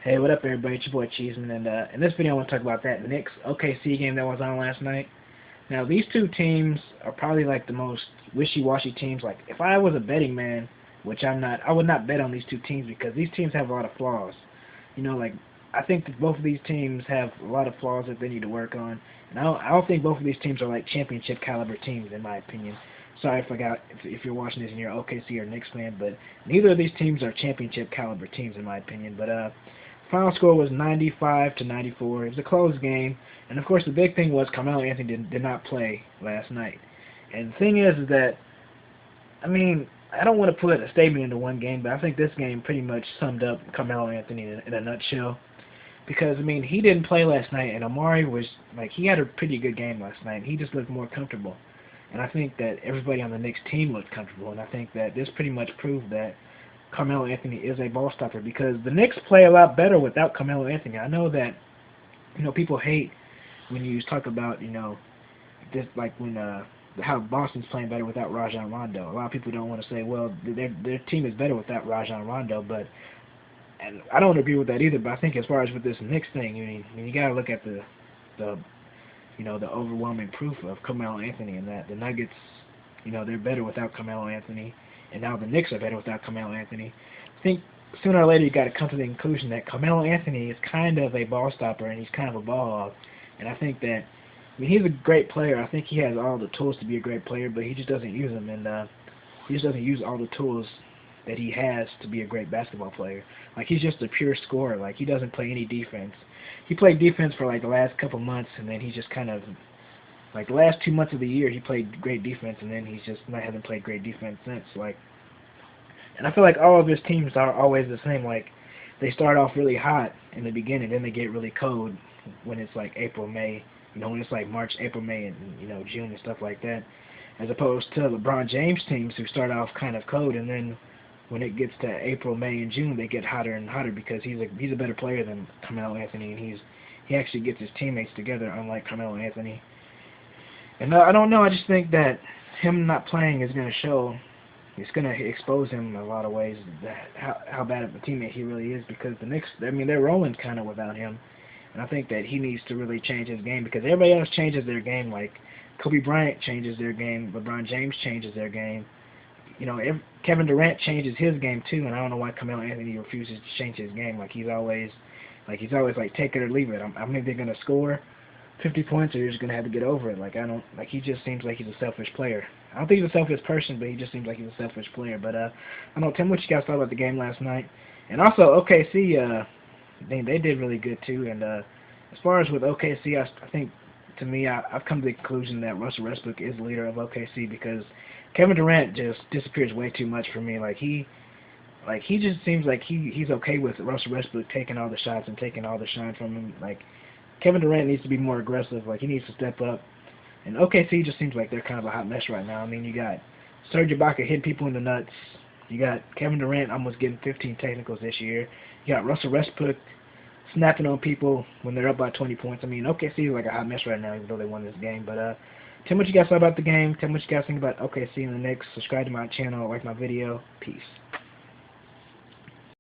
Hey, what up, everybody? It's your boy Cheeseman, and in this video, I want to talk about that Knicks OKC game that was on last night. Now, these two teams are probably like the most wishy-washy teams. Like, if I was a betting man, which I'm not, I would not bet on these two teams because these teams have a lot of flaws. You know, like I think that both of these teams have a lot of flaws that they need to work on, and I don't think both of these teams are like championship caliber teams, in my opinion. Sorry if you're watching this and you're an OKC or Knicks fan, but neither of these teams are championship caliber teams, in my opinion. But final score was 95-94. It was a close game, and of course the big thing was Carmelo Anthony did not play last night. And the thing is that, I mean, I don't want to put a statement into one game, but I think this game pretty much summed up Carmelo Anthony in a nutshell. Because, I mean, he didn't play last night, and Amari was, like, he had a pretty good game last night. He just looked more comfortable. And I think that everybody on the Knicks team looked comfortable, and I think that this pretty much proved that Carmelo Anthony is a ball stopper, because the Knicks play a lot better without Carmelo Anthony. I know that, you know, people hate when you talk about, you know, this, like when how Boston's playing better without Rajon Rondo. A lot of people don't want to say, well, their team is better without Rajon Rondo, but and I don't agree with that either. But I think as far as with this Knicks thing, you got to look at the you know, the overwhelming proof of Carmelo Anthony, and that the Nuggets, you know, they're better without Carmelo Anthony, and now the Knicks are better without Carmelo Anthony. I think sooner or later you got to come to the conclusion that Carmelo Anthony is kind of a ball stopper and he's kind of a ball hog. And I think that, I mean, he's a great player. I think he has all the tools to be a great player, but he just doesn't use them, and he just doesn't use all the tools that he has to be a great basketball player. Like, he's just a pure scorer. Like, he doesn't play any defense. He played defense for like the last couple months, and then he just kind of, like, the last 2 months of the year he played great defense, and then he's just hasn't played great defense since. Like, and I feel like all of his teams are always the same. Like, they start off really hot in the beginning, then they get really cold when it's like April, May. You know, when it's like March, April, May, and, you know, June and stuff like that. As opposed to LeBron James teams who start off kind of cold, and then when it gets to April, May, and June, they get hotter and hotter because he's a better player than Carmelo Anthony, and he actually gets his teammates together, unlike Carmelo Anthony. And I don't know. I just think that him not playing is going to show. It's going to expose him in a lot of ways that how bad of a teammate he really is, because the Knicks, I mean, they're rolling kind of without him, and I think that he needs to really change his game, because everybody else changes their game. Like Kobe Bryant changes their game, LeBron James changes their game. You know, Kevin Durant changes his game too, and I don't know why Carmelo Anthony refuses to change his game. Like he's always like take it or leave it. I'm either gonna score 50 points or you're just gonna have to get over it. Like he just seems like he's a selfish player. I don't think he's a selfish person, but he just seems like he's a selfish player. But I don't know, Tim, what you guys thought about the game last night? And also OKC, they did really good too. And as far as with OKC, I think, to me, I've come to the conclusion that Russell Westbrook is the leader of OKC, because Kevin Durant just disappears way too much for me. Like he just seems like he's okay with Russell Westbrook taking all the shots and taking all the shine from him. Like, Kevin Durant needs to be more aggressive. Like, he needs to step up. And OKC just seems like they're kind of a hot mess right now. I mean, you got Serge Ibaka hitting people in the nuts. You got Kevin Durant almost getting 15 technicals this year. You got Russell Westbrook snapping on people when they're up by 20 points. I mean, OKC is like a hot mess right now, even though they won this game. But tell me what you guys thought about the game. Tell me what you guys think about OKC and the Knicks. Subscribe to my channel. Like my video. Peace.